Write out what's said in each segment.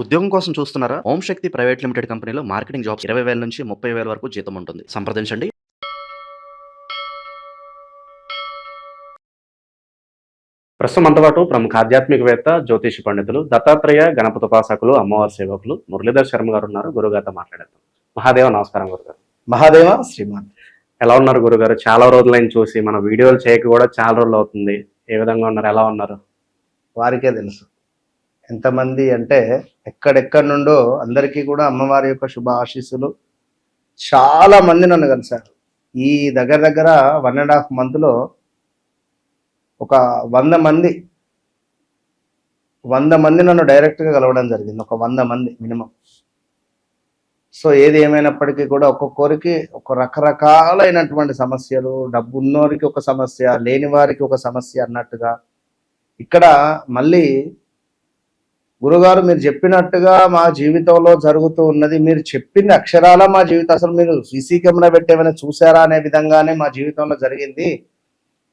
ఉద్యోగం కోసం చూస్తున్నారా? ఓం శక్తి ప్రైవేట్ లిమిటెడ్ కంపెనీలో మార్కెటింగ్ జాబ్స్ 20,000 నుంచి 30,000 వరకు జీతం ఉంటుంది. సంప్రదించండి. ప్రస్తుతం మనతో పాటు ప్రముఖ ఆధ్యాత్మికవేత్త, జ్యోతిష పండితులు, దత్తాత్రేయ గణపతి ఉపాసకులు, అమ్మవారి సేవకులు మురళీధర్ శర్మ గారు ఉన్నారు. గురుగారితో మాట్లాడేద్దాం. మహాదేవ నమస్కారం గురుగారు. మహాదేవ శ్రీమాన్. ఎలా ఉన్నారు గురుగారు? చాలా రోజులైన చూసి మన వీడియోలు చేయక కూడా చాలా రోజులు అవుతుంది. ఏ విధంగా ఉన్నారు? ఎలా ఉన్నారు? వారికే తెలుసు ఎంతమంది అంటే ఎక్కడెక్కడి నుండో అందరికీ కూడా అమ్మవారి యొక్క శుభ ఆశీస్సులు. చాలా మంది నన్ను కలిశారు. ఈ దగ్గర దగ్గర 1.5 monthలో ఒక 100 మంది నన్ను డైరెక్ట్గా కలవడం జరిగింది. ఒక 100 మంది మినిమం. సో ఏది ఏమైనప్పటికీ కూడా ఒక్కొక్కరికి ఒక రకరకాలైనటువంటి సమస్యలు, డబ్బు ఉన్నోరికి ఒక సమస్య, లేని వారికి ఒక సమస్య అన్నట్టుగా ఇక్కడ మళ్ళీ గురుగారు మీరు చెప్పినట్టుగా మా జీవితంలో జరుగుతూ ఉన్నది, మీరు చెప్పింది అక్షరాల మా జీవితం, అసలు మీరు సీసీ కెమెరా పెట్టేమైనా చూసారా అనే విధంగానే మా జీవితంలో జరిగింది.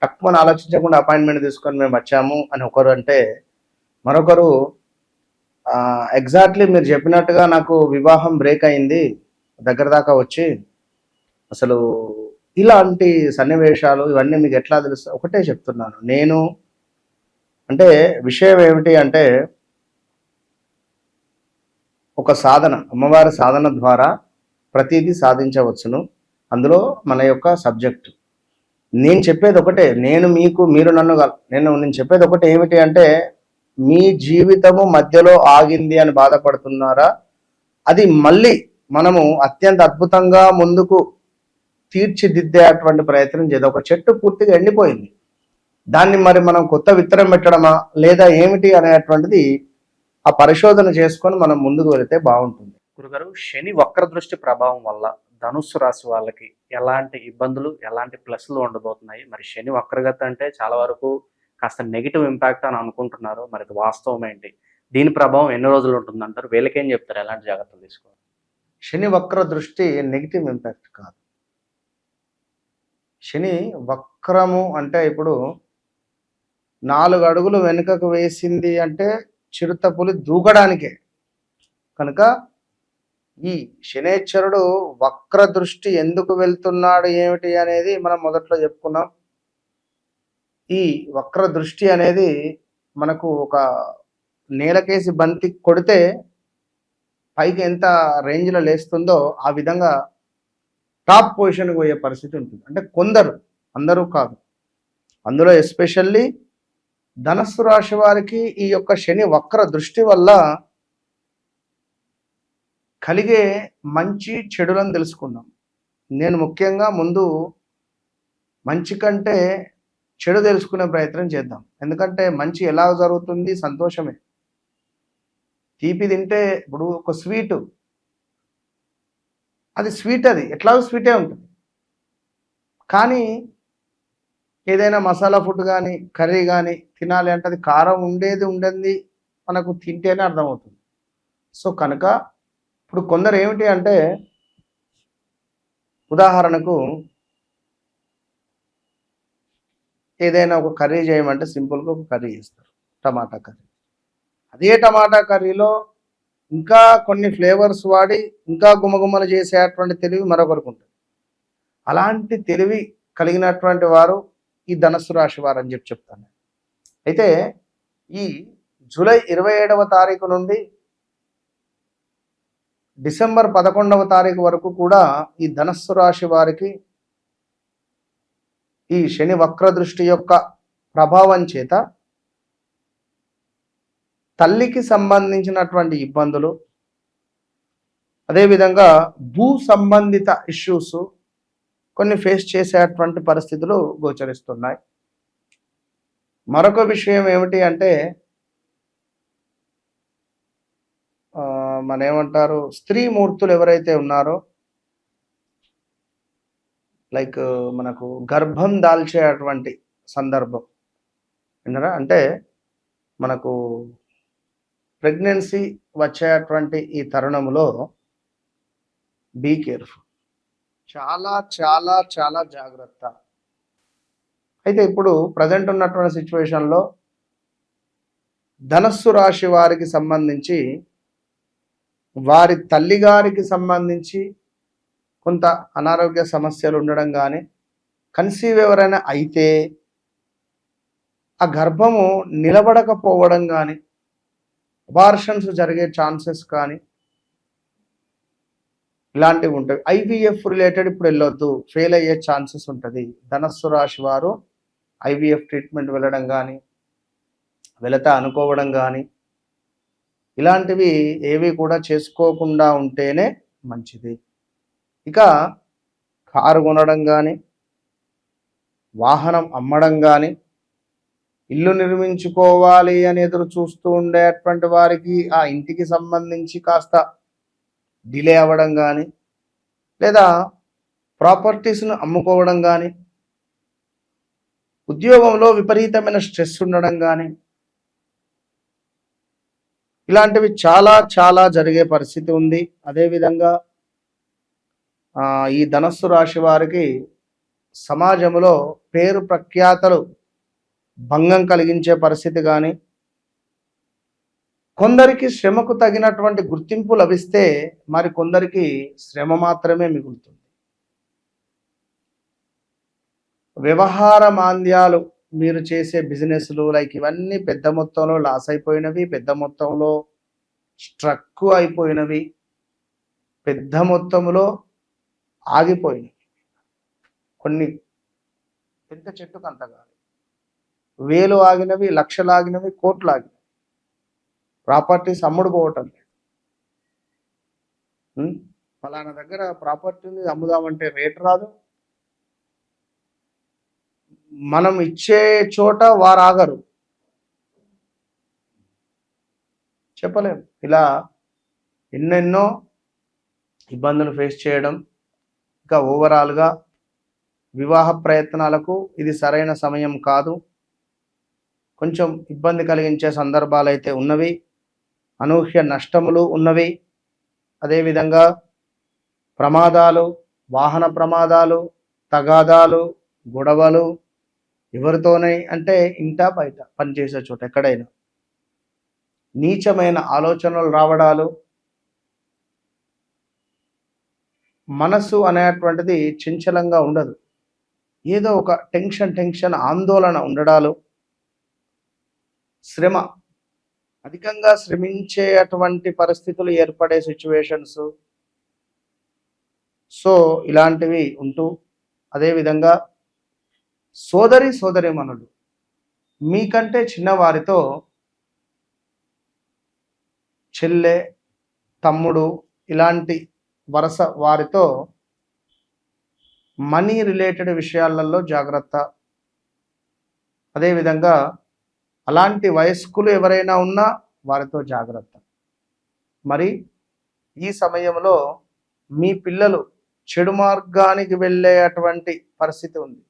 తక్కువ ఆలోచించకుండా అపాయింట్మెంట్ తీసుకొని మేము వచ్చాము అని ఒకరు అంటే, మరొకరు ఎగ్జాక్ట్లీ మీరు చెప్పినట్టుగా నాకు వివాహం బ్రేక్ అయింది దగ్గర దాకా వచ్చి, అసలు ఇలాంటి సన్నివేశాలు ఇవన్నీ మీకు ఎట్లా తెలుసు? ఒకటే చెప్తున్నాను నేను. అంటే విషయం ఏమిటి అంటే, ఒక సాధన, అమ్మవారి సాధన ద్వారా ప్రతిదీ సాధించవచ్చును. అందులో మన యొక్క సబ్జెక్టు. నేను చెప్పేది ఒకటే, మీరు నన్ను నేను చెప్పేది ఒకటే ఏమిటి అంటే, మీ జీవితము మధ్యలో ఆగింది అని బాధపడుతున్నారా? అది మళ్ళీ మనము అత్యంత అద్భుతంగా ముందుకు తీర్చిదిద్దేటువంటి ప్రయత్నం చేద్దాం. ఒక చెట్టు పూర్తిగా ఎండిపోయింది, దాన్ని మరి మనం కొత్త విత్తనం పెట్టడమా లేదా ఏమిటి అనేటువంటిది ఆ పరిశోధన చేసుకొని మనం ముందుకు వెళితే బాగుంటుంది. గురుగారు, శని వక్ర దృష్టి ప్రభావం వల్ల ధనుస్సు రాశి వాళ్ళకి ఎలాంటి ఇబ్బందులు, ఎలాంటి ప్లస్లు ఉండబోతున్నాయి? మరి శని వక్రగతి అంటే చాలా వరకు కాస్త నెగిటివ్ ఇంపాక్ట్ అని అనుకుంటున్నారు. మరి ఇది వాస్తవం ఏంటి? దీని ప్రభావం ఎన్ని రోజులు ఉంటుందంటారు? వీళ్ళకేం చెప్తారు? ఎలాంటి జాగ్రత్తలు తీసుకోవాలి? శని వక్ర దృష్టి నెగిటివ్ ఇంపాక్ట్ కాదు. శని వక్రము అంటే ఇప్పుడు 4 అడుగులు వెనుకకు వేసింది అంటే చిరుతపులి దూకడానికే. కనుక ఈ శనేశ్వరుడు వక్ర దృష్టి ఎందుకు వెళ్తున్నాడు ఏమిటి అనేది మనం మొదట్లో చెప్పుకున్నాం. ఈ వక్ర దృష్టి అనేది మనకు ఒక నేలకేసి బంతి కొడితే పైకి ఎంత రేంజ్లో లేస్తుందో ఆ విధంగా టాప్ పొజిషన్కి పోయే పరిస్థితి ఉంటుంది. అంటే కొందరు, అందరూ కాదు. అందులో ఎస్పెషల్లీ ధనస్సు రాశి వారికి ఈ యొక్క శని వక్ర దృష్టి వల్ల కలిగే మంచి చెడులను తెలుసుకుందాం. నేను ముఖ్యంగా ముందు మంచి కంటే చెడు తెలుసుకునే ప్రయత్నం చేద్దాం. ఎందుకంటే మంచి ఎలా జరుగుతుంది? సంతోషమే. తీపి తింటే ఇప్పుడు ఒక స్వీటు, అది స్వీట్, అది ఎట్లాగో స్వీటే ఉంటుంది. కానీ ఏదైనా మసాలా ఫుడ్ కానీ కర్రీ కానీ తినాలి అంటే అది కారం ఉండేది మనకు తింటేనే అర్థమవుతుంది. సో కనుక ఇప్పుడు కొందరు ఏమిటి అంటే, ఉదాహరణకు ఏదైనా ఒక కర్రీ చేయమంటే సింపుల్గా ఒక కర్రీ చేస్తారు, టమాటా కర్రీ. అదే టమాటా కర్రీలో ఇంకా కొన్ని ఫ్లేవర్స్ వాడి ఇంకా గుమగుమలు చేసేటువంటి తెలివి మరొకరికి ఉంటుంది. అలాంటి తెలివి కలిగినటువంటి వారు ఈ ధనస్సు రాశి వారు అని చెప్తాను. అయితే ఈ జూలై 27వ తారీఖు నుండి డిసెంబర్ 11వ తారీఖు వరకు కూడా ఈ ధనస్సు రాశి వారికి ఈ శని వక్ర దృష్టి యొక్క ప్రభావం చేత తల్లికి సంబంధించినటువంటి ఇబ్బందులు, అదేవిధంగా భూ సంబంధిత ఇష్యూస్ కొన్ని ఫేస్ చేసేటువంటి పరిస్థితులు గోచరిస్తున్నాయి. మరొక విషయం ఏమిటి అంటే, మన ఏమంటారు, స్త్రీ మూర్తులు ఎవరైతే ఉన్నారో, లైక్ మనకు గర్భం దాల్చేటువంటి సందర్భం విన్నారా? అంటే మనకు ప్రెగ్నెన్సీ వచ్చేటువంటి ఈ తరుణంలో బీ కేర్ఫుల్, చాలా చాలా చాలా జాగ్రత్త. అయితే ఇప్పుడు ప్రజెంట్ ఉన్నటువంటి సిచ్యువేషన్లో ధనస్సు రాశి వారికి సంబంధించి వారి తల్లిగారికి సంబంధించి కొంత అనారోగ్య సమస్యలు ఉండడం కానీ, కన్సీవ్ ఎవరైనా అయితే ఆ గర్భము నిలబడకపోవడం కానీ, అబార్షన్స్ జరిగే ఛాన్సెస్ కానీ ఇలాంటివి ఉంటాయి. ఐవీఎఫ్ రిలేటెడ్ ఇప్పుడు వెళ్ళొద్దు, ఫెయిల్ అయ్యే ఛాన్సెస్ ఉంటుంది. ధనస్సు రాశి వారు ఐవీఎఫ్ ట్రీట్మెంట్ వెళ్ళడం కానీ, వెళతా అనుకోవడం కానీ, ఇలాంటివి ఏవి కూడా చేసుకోకుండా ఉంటేనే మంచిది. ఇక కారు కొనడం కానీ, వాహనం అమ్మడం కానీ, ఇల్లు నిర్మించుకోవాలి అని ఎదురు చూస్తూ ఉండేటువంటి వారికి ఆ ఇంటికి సంబంధించి కాస్త డిలే అవ్వడం కానీ, లేదా ప్రాపర్టీస్ను అమ్ముకోవడం కానీ, ఉద్యోగంలో విపరీతమైన స్ట్రెస్ ఉండడం కానీ, ఇలాంటివి చాలా చాలా జరిగే పరిస్థితి ఉంది. అదేవిధంగా ఈ ధనస్సు రాశి వారికి సమాజంలో పేరు ప్రఖ్యాతలు భంగం కలిగించే పరిస్థితి కానీ, కొందరికి శ్రమకు తగినటువంటి గుర్తింపు లభిస్తే మరి కొందరికి శ్రమ మాత్రమే మిగులుతుంది. వ్యవహార మాంద్యాలు, మీరు చేసే బిజినెస్లు లైక్ ఇవన్నీ పెద్ద మొత్తంలో లాస్ అయిపోయినవి, పెద్ద మొత్తంలో స్ట్రక్ అయిపోయినవి, పెద్ద మొత్తంలో ఆగిపోయినవి. కొన్ని పెద్ద చెట్టుకు అంత కాదు, వేలు ఆగినవి, లక్షలు ఆగినవి, కోట్లు ఆగినవి. ప్రాపర్టీస్ అమ్ముడు పోవటం లేదు. ఫలానా దగ్గర ప్రాపర్టీని అమ్ముదామంటే రేట్ రాదు, మనం ఇచ్చే చోట వారు ఆగరు, చెప్పలేము. ఇలా ఎన్నెన్నో ఇబ్బందులు ఫేస్ చేయడం. ఇంకా ఓవరాల్గా వివాహ ప్రయత్నాలకు ఇది సరైన సమయం కాదు, కొంచెం ఇబ్బంది కలిగించే సందర్భాలు అయితే ఉన్నవి, అనూహ్య నష్టములు ఉన్నవి. అదేవిధంగా ప్రమాదాలు, వాహన ప్రమాదాలు, తగాదాలు, గొడవలు, ఎవరితోనే అంటే ఇంట బయట పనిచేసే చోట ఎక్కడైనా నీచమైన ఆలోచనలు రావడాలు, మనసు అనేటువంటిది చంచలంగా ఉండదు, ఏదో ఒక టెన్షన్ ఆందోళన ఉండడాలు, శ్రమ, అధికంగా శ్రమించేటువంటి పరిస్థితులు ఏర్పడే సిచ్యువేషన్స్. సో ఇలాంటివి ఉంటూ, అదేవిధంగా సోదరిమణులు, మీకంటే చిన్నవారితో, చెల్లె, తమ్ముడు, ఇలాంటి వరుస వారితో మనీ రిలేటెడ్ విషయాలలో జాగ్రత్త. అదేవిధంగా అలాంటి వయస్కులు ఎవరైనా ఉన్నా వారితో జాగ్రత్త. మరి ఈ సమయంలో మీ పిల్లలు చెడు మార్గానికి వెళ్ళేటువంటి పరిస్థితి ఉంది,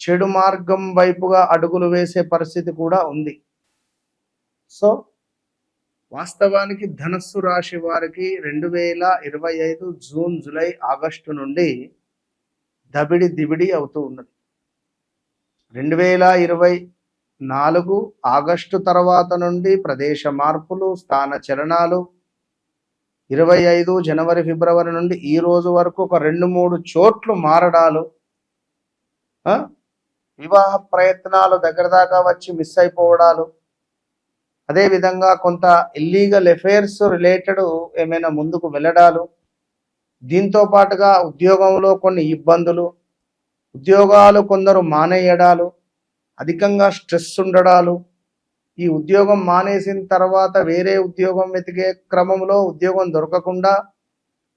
చెడు మార్గం వైపుగా అడుగులు వేసే పరిస్థితి కూడా ఉంది. సో వాస్తవానికి ధనస్సు రాశి వారికి 2025 జూన్, జూలై, ఆగస్టు నుండి దబిడి దిబిడి అవుతూ ఉన్నది. 2024 ఆగస్టు తర్వాత నుండి ప్రదేశ మార్పులు, స్థాన చలనాలు, 25 జనవరి, ఫిబ్రవరి నుండి ఈ రోజు వరకు ఒక 2-3 చోట్లు మారడాలు, వివాహ ప్రయత్నాలు దగ్గర దాకా వచ్చి మిస్ అయిపోవడాలు, అదేవిధంగా కొంత ఇల్లీగల్ అఫైర్స్ రిలేటెడ్ ఏమైనా ముందుకు వెళ్ళడాలు, దీంతో పాటుగా ఉద్యోగంలో కొన్ని ఇబ్బందులు, ఉద్యోగాలు కొందరు మానేయడాలు, అధికంగా స్ట్రెస్ ఉండడాలు, ఈ ఉద్యోగం మానేసిన తర్వాత వేరే ఉద్యోగం వెతికే క్రమంలో ఉద్యోగం దొరకకుండా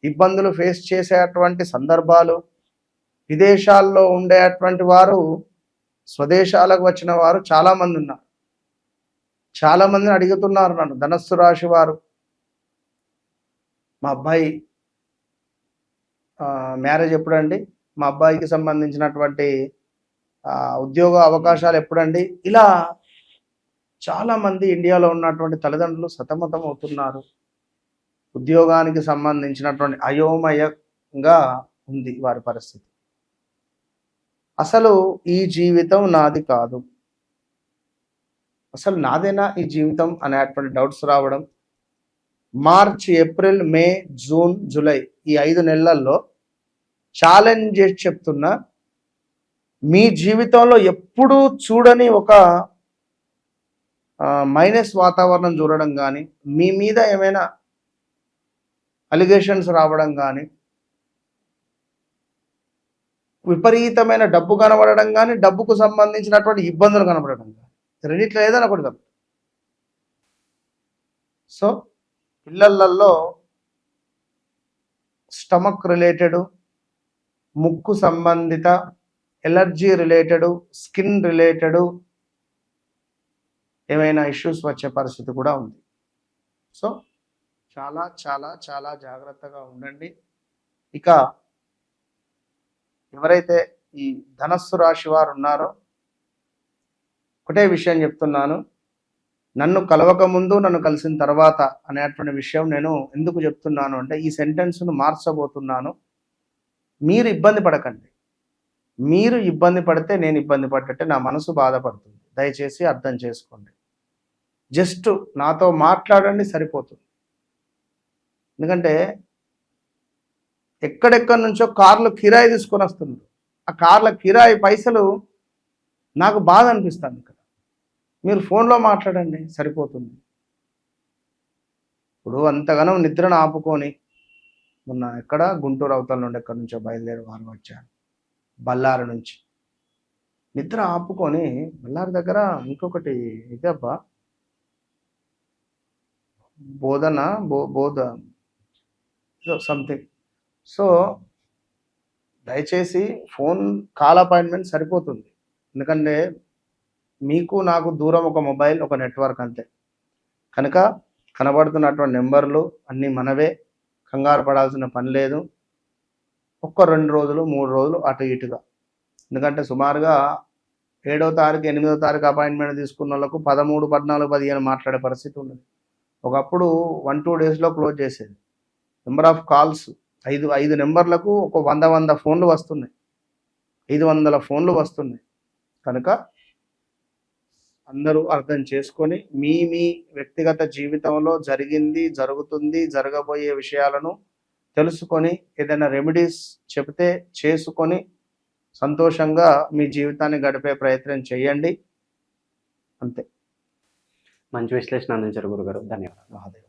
ఇబ్బందులు ఫేస్ చేసేటువంటి సందర్భాలు, విదేశాల్లో ఉండేటువంటి వారు స్వదేశాలకు వచ్చిన వారు చాలామంది ఉన్నారు. చాలామందిని అడుగుతున్నారు నన్ను, ధనస్సు రాశి వారు, మా అబ్బాయి మ్యారేజ్ ఎప్పుడండి, మా అబ్బాయికి సంబంధించినటువంటి ఉద్యోగ అవకాశాలు ఎప్పుడండి, ఇలా చాలామంది ఇండియాలో ఉన్నటువంటి తల్లిదండ్రులు సతమతం అవుతున్నారు. ఉద్యోగానికి సంబంధించినటువంటి అయోమయంగా ఉంది వారి పరిస్థితి. అసలు ఈ జీవితం నాది కాదు, అసలు నాదేనా ఈ జీవితం అనేటువంటి డౌట్స్ రావడం, మార్చ్, ఏప్రిల్, మే, జూన్, జూలై ఈ 5 నెలల్లో ఛాలెంజ్ చేసి చెప్తున్నా, మీ జీవితంలో ఎప్పుడూ చూడని ఒక మైనస్ వాతావరణం చూడడం కానీ, మీ మీద ఏమైనా అలిగేషన్స్ రావడం కానీ, విపరీతమైన డబ్బు కనబడడం కానీ, డబ్బుకు సంబంధించినటువంటి ఇబ్బందులు కనబడడం కానీ, రెండిట్లో ఏదైనా ఒకటి తప్పు. సో పిల్లలలో స్టమక్ రిలేటెడ్, ముక్కు సంబంధిత, ఎలర్జీ రిలేటెడ్, స్కిన్ రిలేటెడ్ ఏమైనా ఇష్యూస్ వచ్చే పరిస్థితి కూడా ఉంది. సో చాలా చాలా చాలా జాగ్రత్తగా ఉండండి. ఇక ఎవరైతే ఈ ధనస్సు రాశి వారు ఉన్నారో ఒకటే విషయం చెప్తున్నాను, నన్ను కలవక ముందు, నన్ను కలిసిన తర్వాత అనేటువంటి విషయం నేను ఎందుకు చెప్తున్నాను అంటే, ఈ సెంటెన్స్ను మార్చబోతున్నాను. మీరు ఇబ్బంది పడకండి. మీరు ఇబ్బంది పడితే నేను ఇబ్బంది పడ్డట్టే నా మనసు బాధపడుతుంది. దయచేసి అర్థం చేసుకోండి. జస్ట్ నాతో మాట్లాడండి సరిపోతుంది. ఎందుకంటే ఎక్కడెక్కడి నుంచో కార్లు కిరాయి తీసుకొని వస్తున్నారు. ఆ కార్ల కిరాయి పైసలు నాకు బాధ అనిపిస్తుంది. ఇక్కడ మీరు ఫోన్లో మాట్లాడండి సరిపోతుంది. ఇప్పుడు అంతగానో నిద్రను ఆపుకొని, మొన్న ఎక్కడ గుంటూరు అవతల నుండి ఎక్కడి నుంచో బయలుదేరి వారు వచ్చాను, బళ్ళారి నుంచి. నిద్ర ఆపుకొని బళ్ళారి దగ్గర ఇంకొకటి ఇదబ్బా బోధ సంథింగ్. సో దయచేసి ఫోన్ కాల్ అపాయింట్మెంట్ సరిపోతుంది. ఎందుకంటే మీకు నాకు దూరం ఒక మొబైల్, ఒక నెట్వర్క్ అంతే. కనుక కనబడుతున్నటువంటి నెంబర్లు అన్నీ మనవే, కంగారు పడాల్సిన పని లేదు. ఒక్క 2 రోజులు 3 రోజులు అటు ఇటుగా. ఎందుకంటే సుమారుగా 7వ తారీఖు 8వ తారీఖు అపాయింట్మెంట్ తీసుకున్న వాళ్ళకు 13, 14, 15 మాట్లాడే పరిస్థితి ఉన్నది. ఒకప్పుడు 1-2 డేస్లో క్లోజ్ చేసేది. నెంబర్ ఆఫ్ కాల్స్ 5 నెంబర్లకు ఒక 100 ఫోన్లు వస్తున్నాయి, 500 ఫోన్లు వస్తున్నాయి. కనుక అందరూ అర్థం చేసుకొని మీ వ్యక్తిగత జీవితంలో జరిగింది, జరుగుతుంది, జరగబోయే విషయాలను తెలుసుకొని ఏదైనా రెమెడీస్ చెబితే చేసుకొని సంతోషంగా మీ జీవితాన్ని గడిపే ప్రయత్నం చేయండి. అంతే. మంచి విశ్లేషణ అందించారు గురుగారు. ధన్యవాదాలు. మహాదేవ్.